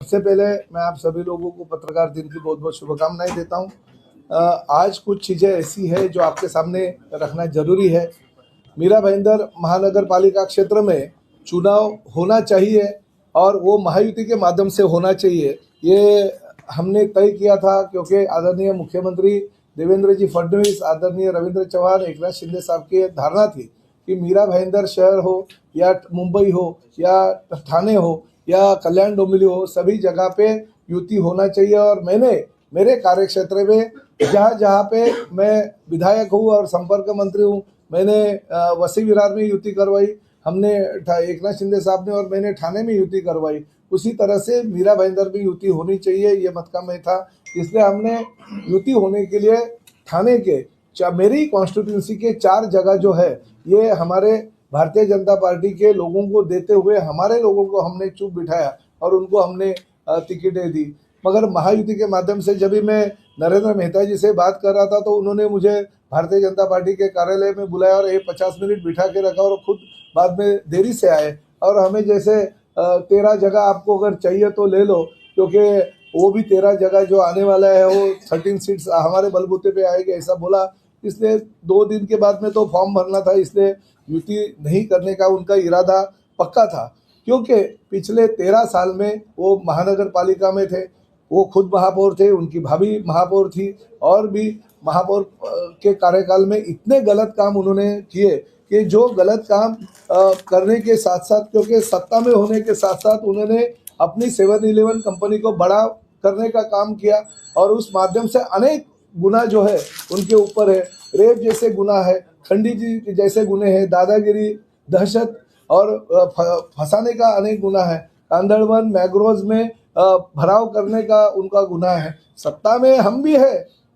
सबसे पहले मैं आप सभी लोगों को पत्रकार दिन की बहुत बहुत शुभकामनाएं देता हूं। आज कुछ चीज़ें ऐसी है जो आपके सामने रखना जरूरी है। मीरा भाईंदर महानगर पालिका क्षेत्र में चुनाव होना चाहिए और वो महायुति के माध्यम से होना चाहिए, ये हमने तय किया था, क्योंकि आदरणीय मुख्यमंत्री देवेंद्र जी फडणवीस, आदरणीय रविंद्र चौहान, एकनाथ शिंदे साहब की धारणा थी कि मीरा भाईंदर शहर हो या मुंबई हो या ठाणे हो या कल्याण डोंबिवली हो, सभी जगह पे युति होना चाहिए। और मैंने मेरे कार्यक्षेत्र में जहाँ जहाँ पे मैं विधायक हूँ और संपर्क मंत्री हूँ, मैंने वसी विरार में युति करवाई, हमने एकनाथ शिंदे साहब ने और मैंने ठाणे में युति करवाई। उसी तरह से मीरा भाईंदर भी युति होनी चाहिए, ये मत का मैं था। इसलिए हमने युति होने के लिए ठाणे के मेरी कॉन्स्टिट्यूंसी के 4 जगह जो है, ये हमारे भारतीय जनता पार्टी के लोगों को देते हुए हमारे लोगों को हमने चुप बिठाया और उनको हमने टिकटें दी। मगर महायुति के माध्यम से जब भी मैं नरेंद्र मेहता जी से बात कर रहा था तो उन्होंने मुझे भारतीय जनता पार्टी के कार्यालय में बुलाया और 50 मिनट बिठा के रखा और खुद बाद में देरी से आए और हमें जैसे 13 जगह आपको अगर चाहिए तो ले लो, क्योंकि वो भी 13 जगह जो आने वाला है वो 13 सीट्स हमारे बलबूते पे आएगी, ऐसा बोला। इसलिए 2 दिन के बाद में तो फॉर्म भरना था, इसलिए युति नहीं करने का उनका इरादा पक्का था। क्योंकि पिछले 13 साल में वो महानगर पालिका में थे, वो खुद महापौर थे, उनकी भाभी महापौर थी और भी महापौर के कार्यकाल में इतने गलत काम उन्होंने किए कि जो गलत काम करने के साथ साथ, क्योंकि सत्ता में होने के साथ साथ उन्होंने अपनी 7-Eleven कंपनी को बड़ा करने का काम किया और उस माध्यम से अनेक गुना जो है उनके ऊपर है। रेप जैसे गुना है, खंडी जी जैसे गुने हैं, दादागिरी, दहशत और फंसाने का अनेक गुना है, कांदड़वन मैग्रोव में भराव करने का उनका गुना है। सत्ता में हम भी है,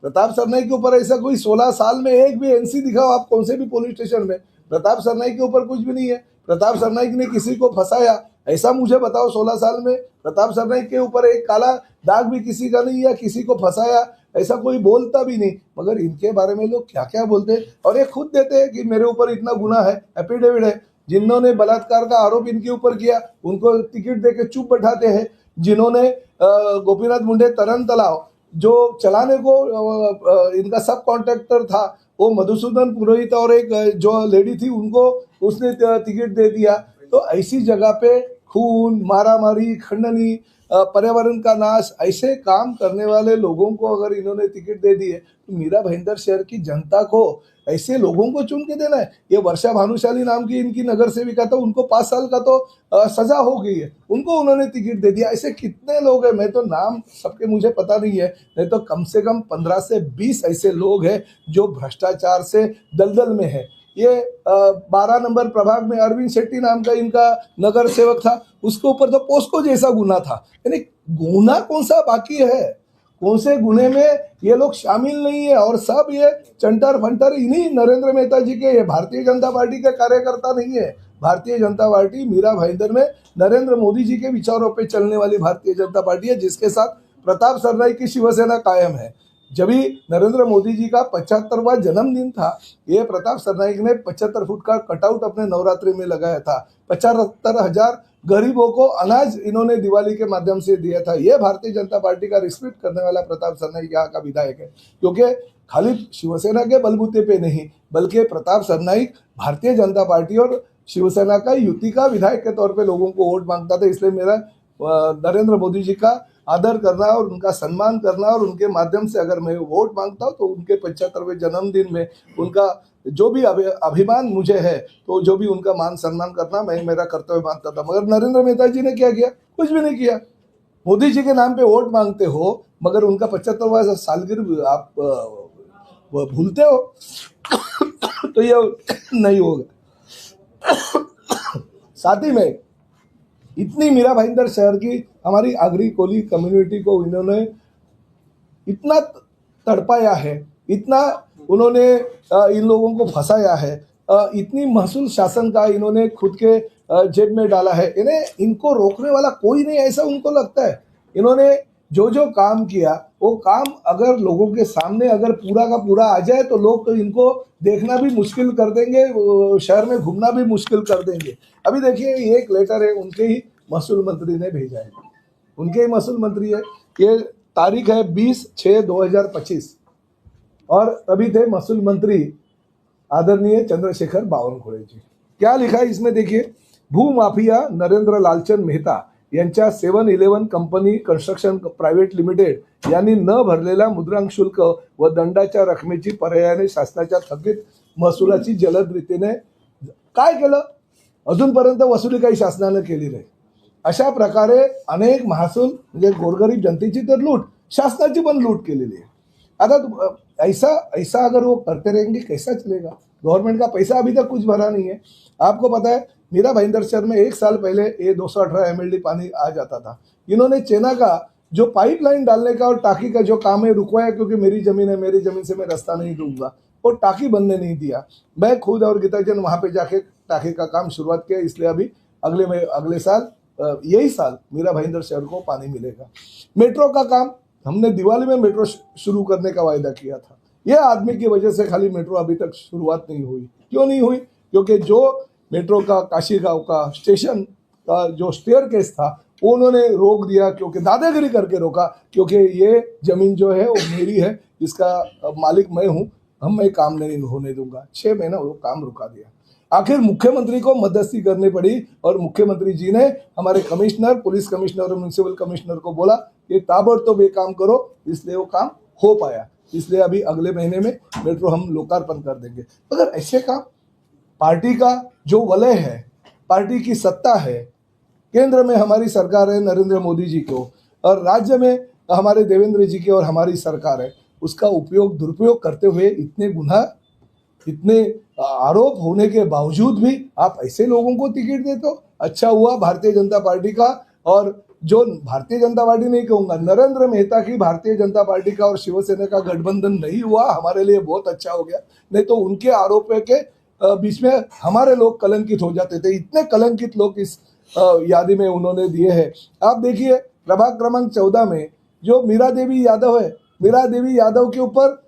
प्रताप सरनाईक के ऊपर ऐसा कोई 16 साल में एक भी एनसी दिखाओ आप कौन से भी पुलिस स्टेशन में, प्रताप सरनाईक के ऊपर कुछ भी नहीं है। प्रताप सरनाईक ने किसी को फंसाया ऐसा मुझे बताओ 16 साल में? प्रताप सरनाईक के ऊपर एक काला दाग भी किसी का नहीं, या किसी को फंसाया ऐसा कोई बोलता भी नहीं। मगर इनके बारे में लोग क्या क्या बोलते हैं और ये खुद देते हैं कि मेरे ऊपर इतना गुना है, एफिडेविट है। जिन्होंने बलात्कार का आरोप इनके ऊपर किया उनको टिकट देके चुप बैठाते हैं। जिन्होंने गोपीनाथ मुंडे तरन तालाब जो चलाने को इनका सब कॉन्ट्रैक्टर था, वो मधुसूदन पुरोहित और एक जो लेडी थी उनको उसने टिकट दे दिया। तो ऐसी जगह पे खून, मारामारी, खंडनी, पर्यावरण का नाश, ऐसे काम करने वाले लोगों को अगर इन्होंने टिकट दे दी है तो मीरा भाईंदर शहर की जनता को ऐसे लोगों को चुन के देना है। ये वर्षा भानुशाली नाम की इनकी नगर सेविका, तो उनको 5 साल का तो सजा हो गई है, उनको उन्होंने टिकट दे दिया। ऐसे कितने लोग हैं, मैं तो नाम सबके मुझे पता नहीं है, नहीं तो कम से कम 15 से 20 ऐसे लोग हैं जो भ्रष्टाचार से दलदल में है। ये 12 नंबर प्रभाग में अरविंद शेट्टी नाम का इनका नगर सेवक था, उसके ऊपर तो पोस्को जैसा गुना था। यानी गुना कौन सा बाकी है, कौन से गुने में ये लोग शामिल नहीं है। और सब ये चंटर फंटर इन्हीं नरेंद्र मेहता जी के, भारतीय जनता पार्टी के कार्यकर्ता नहीं है। भारतीय जनता पार्टी मीरा भाईंदर में नरेंद्र मोदी जी के विचारों पे चलने वाली भारतीय जनता पार्टी है, जिसके साथ प्रताप सरनाईक की शिवसेना कायम है। जब भी नरेंद्र मोदी जी का 75वां जन्मदिन था, ये प्रताप सरनाईक ने 75 फुट का कटआउट अपने नवरात्रि में लगाया था। 75,000 गरीबों को अनाज इन्होंने दिवाली के माध्यम से दिया था। ये भारतीय जनता पार्टी का रिस्पेक्ट करने वाला प्रताप सरनाईक यहाँ का विधायक है, क्योंकि खाली शिवसेना के बलबूते पे नहीं बल्कि प्रताप सरनाईक भारतीय जनता पार्टी और शिवसेना का युति का विधायक के तौर पे लोगों को वोट मांगता था। इसलिए मेरा नरेंद्र मोदी जी का आदर करना और उनका सम्मान करना और उनके माध्यम से अगर मैं वोट मांगता हूँ तो उनके 75वें जन्मदिन में उनका जो भी अभिमान मुझे है, तो जो भी उनका मान सम्मान करना मैं मेरा कर्तव्य मानता था। मगर नरेंद्र मेहता जी ने क्या किया? कुछ भी नहीं किया। मोदी जी के नाम पे वोट मांगते हो मगर उनका 75वां सालगिरह आप भूलते हो तो ये नहीं होगा। साथ ही में इतनी मीरा भाईंदर शहर की हमारी आगरी कोली कम्युनिटी को इन्होंने इतना तड़पाया है, इतना उन्होंने इन लोगों को फंसाया है, इतनी महसूल शासन का इन्होंने खुद के जेब में डाला है। इन्हें इनको रोकने वाला कोई नहीं ऐसा उनको लगता है। इन्होंने जो जो काम किया वो काम अगर लोगों के सामने अगर पूरा का पूरा आ जाए तो लोग तो इनको देखना भी मुश्किल कर देंगे, शहर में घूमना भी मुश्किल कर देंगे। अभी देखिए एक लेटर है उनके ही महसूल मंत्री ने भेजा है। उनके ही महसूल मंत्री है। ये तारीख है 20/6/2025 और तभी थे महसूल मंत्री आदरणीय चंद्रशेखर बावनकुळे जी। क्या लिखा है इसमें देखिए, भूमाफिया नरेंद्र लालचंद मेहता यांच्या 7-11 कंपनी कन्स्ट्रक्शन प्रायव्हेट लिमिटेड यांनी न भरलेला मुद्रांक शुल्क व दंडाच्या रकमेची पर्यायाने शासनाच्या थकीत महसुलाची जलद रीतीने काय केलं, अजूनपर्यंत वसुली काही शासनाने केली नाही। अशा प्रकारे अनेक महसूल म्हणजे गोरगरीब जनतेची तर लूट, शासनाची पण लूट केलेली आहे। आता ऐसा अगर वो करते रहेंगे कैसा चलेगा? गवर्नमेंट का पैसा अभी तक कुछ भरा नहीं है। आपको पता है मीरा भाईंदर शहर में 1 साल पहले ये 218 MLD पानी आ जाता था। इन्होंने चेना का जो पाइपलाइन डालने का और टाकी का जो काम है रुकवाया, क्योंकि मेरी जमीन है, मेरी जमीन से मैं रास्ता नहीं दूंगा, वो टाकी बनने नहीं दिया। मैं खुद और गीताजन वहां पे जाके टाकी का काम शुरुआत किया, इसलिए अभी अगले साल यही साल मीरा भाईंदर शहर को पानी मिलेगा। मेट्रो का काम हमने दिवाली में मेट्रो शुरू करने का वायदा किया था। यह आदमी की वजह से खाली मेट्रो अभी तक शुरुआत नहीं हुई। क्यों नहीं हुई? क्योंकि जो मेट्रो का काशीगांव का स्टेशन का जो स्टेयरकेस था वो उन्होंने रोक दिया, क्योंकि दादागिरी करके रोका, क्योंकि ये जमीन जो है वो मेरी है, इसका मालिक मैं हूँ, मैं काम नहीं होने दूंगा। 6 महीना वो काम रुका दिया। आखिर मुख्यमंत्री को मध्यस्थी करनी पड़ी और मुख्यमंत्री जी ने हमारे कमिश्नर, पुलिस कमिश्नर और म्युनिसिपल कमिश्नर को बोला कि ताबड़तोड़ ये काम करो, इसलिए वो काम हो पाया। इसलिए अभी अगले महीने में मेट्रो हम लोकार्पण कर देंगे। अगर ऐसे काम, पार्टी का जो वलय है, पार्टी की सत्ता है, केंद्र में हमारी सरकार है नरेंद्र मोदी जी को, और राज्य में हमारे देवेंद्र जी की और हमारी सरकार है, उसका दुरुपयोग करते हुए इतने गुनाह, इतने आरोप होने के बावजूद भी आप ऐसे लोगों को टिकट देते हो। अच्छा हुआ भारतीय जनता पार्टी का, और जो भारतीय जनता पार्टी नहीं कहूंगा, नरेंद्र मेहता की भारतीय जनता पार्टी का और शिवसेना का गठबंधन नहीं हुआ, हमारे लिए बहुत अच्छा हो गया। नहीं तो उनके आरोपों के बीच में हमारे लोग कलंकित हो जाते थे। इतने कलंकित लोग इस यादी में उन्होंने दिए हैं। आप देखिए प्रभाग क्रमांक 14 में जो मीरा देवी यादव है, मीरा देवी यादव के ऊपर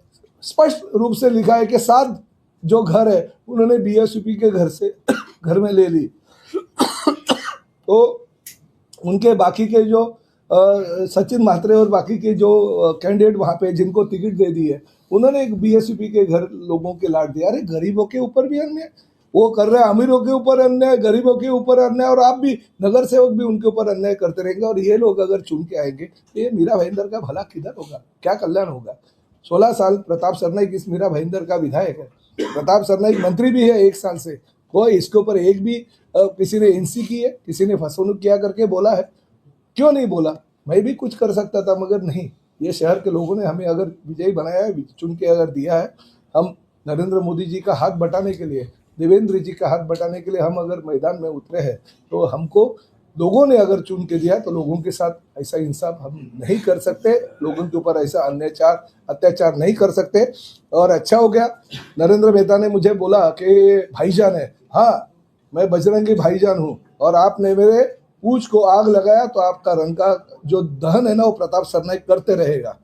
स्पष्ट रूप से लिखा है कि 7 जो घर है उन्होंने BSUP के घर में ले ली। तो उनके बाकी के जो सचिन म्हात्रे और बाकी के जो कैंडिडेट वहां पे जिनको टिकट दे दी है, उन्होंने एक BSUP के घर लोगों के लाट दिया। अरे गरीबों के ऊपर भी अन्याय वो कर रहे हैं, अमीरों के ऊपर अन्याय, गरीबों के ऊपर अन्याय, और आप भी नगर सेवक भी उनके ऊपर अन्याय करते रहेंगे। और ये लोग अगर चुन के आएंगे तो ये मीरा भाईंदर का भला किधर होगा, क्या कल्याण होगा? 16 साल प्रताप सरनाईक इस मीरा भाईंदर का विधायक है, प्रताप सरनाईक मंत्री भी है 1 साल से। कोई इसके ऊपर एक भी किसी ने NC की है, किसी ने फसवणूक किया करके बोला है? क्यों नहीं बोला? मैं भी कुछ कर सकता था, मगर नहीं। ये शहर के लोगों ने हमें अगर विजयी बनाया है, चुन के अगर दिया है, हम नरेंद्र मोदी जी का हाथ बटाने के लिए, देवेंद्र जी का हाथ बटाने के लिए हम अगर मैदान में उतरे हैं, तो हमको लोगों ने अगर चुन के दिया तो लोगों के साथ ऐसा इंसाफ हम नहीं कर सकते, लोगों के ऊपर ऐसा अत्याचार नहीं कर सकते। और अच्छा हो गया नरेंद्र मेहता ने मुझे बोला कि भाईजान है। हाँ, मैं बजरंगी भाईजान हूँ, और आपने मेरे पूछ को आग लगाया तो आपका रंग का जो दहन है ना वो प्रताप सरनाईक करते रहेगा।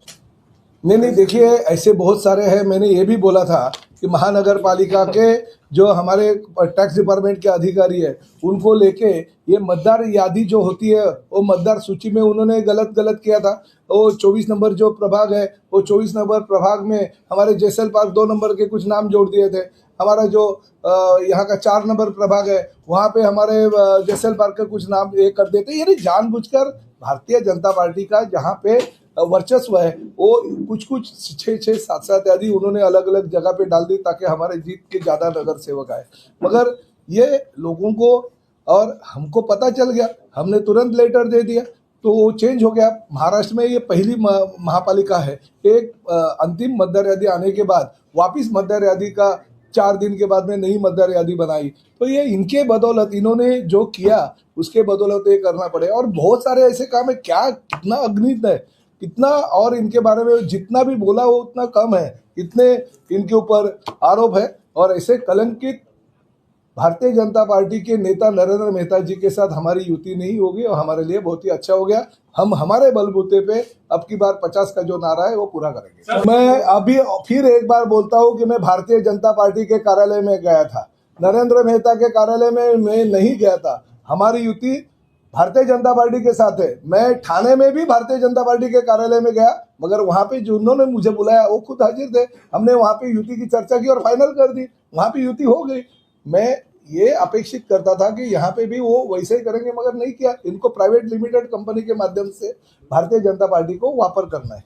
नहीं, देखिए ऐसे बहुत सारे हैं। मैंने ये भी बोला था कि महानगर पालिका के जो हमारे टैक्स डिपार्टमेंट के अधिकारी है उनको लेके ये मतदार यादी जो होती है वो मतदार सूची में उन्होंने गलत किया था। वो 24 नंबर जो प्रभाग है, वो 24 नंबर प्रभाग में हमारे जैसल पार्क 2 नंबर के कुछ नाम जोड़ दिए थे। हमारा जो यहाँ का 4 नंबर प्रभाग है वहाँ पे हमारे जैसल पार्क के कुछ नाम ये कर देते। यानी जानबूझकर भारतीय जनता पार्टी का जहाँ पे वर्चस्व है वो कुछ 6, 7 आदि उन्होंने अलग अलग जगह पे डाल दी ताकि हमारे जीत के ज़्यादा नगर सेवक आए। मगर ये लोगों को और हमको पता चल गया, हमने तुरंत लेटर दे दिया तो वो चेंज हो गया। महाराष्ट्र में ये पहली महापालिका है, एक अंतिम मतदार यादी आने के बाद वापिस मतदार यादी का 4 दिन के बाद में नई मतदार यादी बनाई। तो ये इनके बदौलत, इन्होंने जो किया उसके बदौलत ये करना पड़े। और बहुत सारे ऐसे काम है, क्या कितना अग्नित है, कितना, और इनके बारे में जितना भी बोला वो उतना कम है। इतने इनके ऊपर आरोप है। और ऐसे कलंकित भारतीय जनता पार्टी के नेता नरेंद्र मेहता जी के साथ हमारी युति नहीं होगी और हमारे लिए बहुत ही अच्छा हो गया। हम हमारे बलबूते पे अब की बार 50 का जो नारा है वो पूरा करेंगे। मैं अभी फिर एक बार बोलता हूँ कि मैं भारतीय जनता पार्टी के कार्यालय में गया था, नरेंद्र मेहता के कार्यालय में मैं नहीं गया था। हमारी युति भारतीय जनता पार्टी के साथ है। मैं ठाणे में भी भारतीय जनता पार्टी के कार्यालय में गया, मगर वहां पे जो उन्होंने मुझे बुलाया वो खुद हाजिर थे। हमने वहां पे युति की चर्चा की और फाइनल कर दी, वहां पे युति हो गई। मैं ये अपेक्षित करता था कि यहाँ पे भी वो वैसे ही करेंगे, मगर नहीं किया। इनको प्राइवेट लिमिटेड कंपनी के माध्यम से भारतीय जनता पार्टी को वापर करना है।